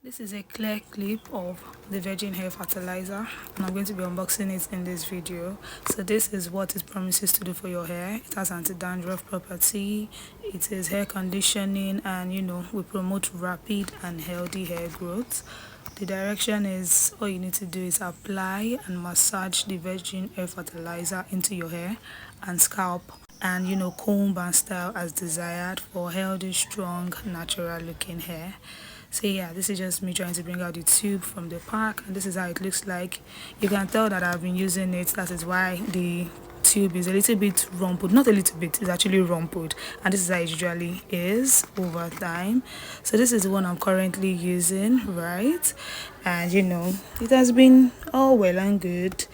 This is a clear clip of the Virgin Hair Fertilizer, and I'm going to be unboxing it in this video. So this is what it promises to do for your hair. It has anti-dandruff property, it is hair conditioning, and we promote rapid and healthy hair growth. The direction is, all you need to do is apply and massage the Virgin Hair Fertilizer into your hair and scalp, and comb and style as desired for healthy, strong, natural looking hair. So yeah, this is just me trying to bring out the tube from the pack, and this is how it looks like. You can tell that I've been using it. That is why the tube is a little bit rumpled. Not a little bit, it's actually rumpled, and this is how it usually is over time. So this is the one I'm currently using, right? And it has been all well and good,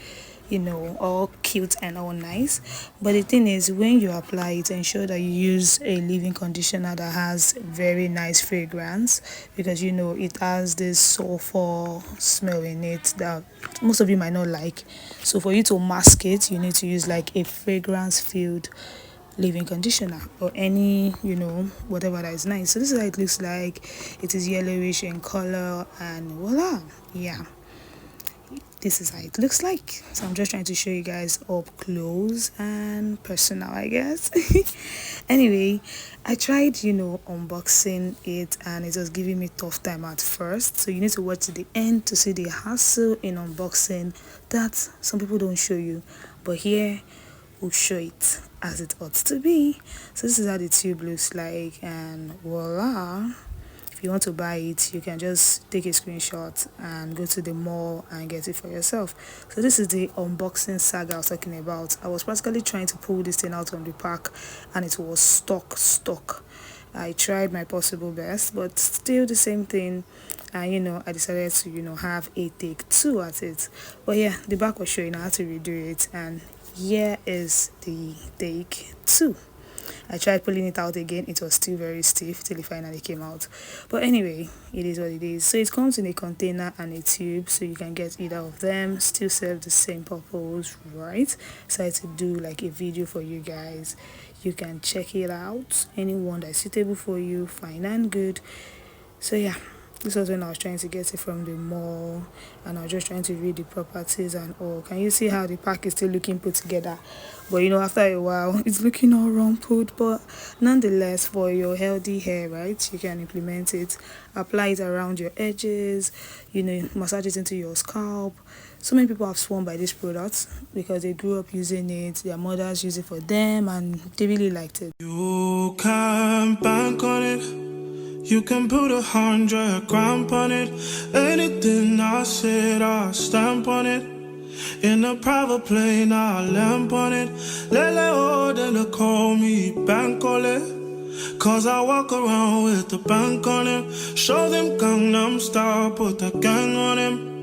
all cute and all nice, but the thing is, when you apply it, ensure that you use a leave-in conditioner that has very nice fragrance, because it has this sulfur smell in it that most of you might not like. So for you to mask it, you need to use like a fragrance filled leave-in conditioner or any whatever that is nice. So this is how it looks like. It is yellowish in color, and voila, yeah, this is how it looks like. So I'm just trying to show you guys up close and personal, I guess. Anyway, I tried unboxing it, and it was giving me tough time at first, so you need to watch to the end to see the hassle in unboxing that some people don't show you, but here we'll show it as it ought to be. So this is how the tube looks like, and voila. If you want to buy it, you can just take a screenshot and go to the mall and get it for yourself. So this is the unboxing saga I was talking about. I was practically trying to pull this thing out from the pack, and it was stuck. I tried my possible best, but still the same thing. And I decided to have a take two at it. But yeah, the back was showing. I had to redo it, and here is the take two. I tried pulling it out again. It was still very stiff till it finally came out. But anyway, it is what it is. So it comes in a container and a tube, so you can get either of them. Still serve the same purpose, right? So I had to do like a video for you guys. You can check it out. Anyone that's suitable for you, fine and good. So yeah, this was when I was trying to get it from the mall, and I was just trying to read the properties and all. Can you see how the pack is still looking put together? But after a while, it's looking all rumpled. But nonetheless, for your healthy hair, right, you can implement it. Apply it around your edges, massage it into your scalp. So many people have sworn by this product because they grew up using it. Their mothers use it for them, and they really liked it. You can bank on it. You can put 100 grand on it. Anything I said, I'll stamp on it. In a private plane, I'll lamp on it. Lele oh, they call me Bankole. Cause I walk around with the bank on it. Show them Gangnam Style, put the gang on him.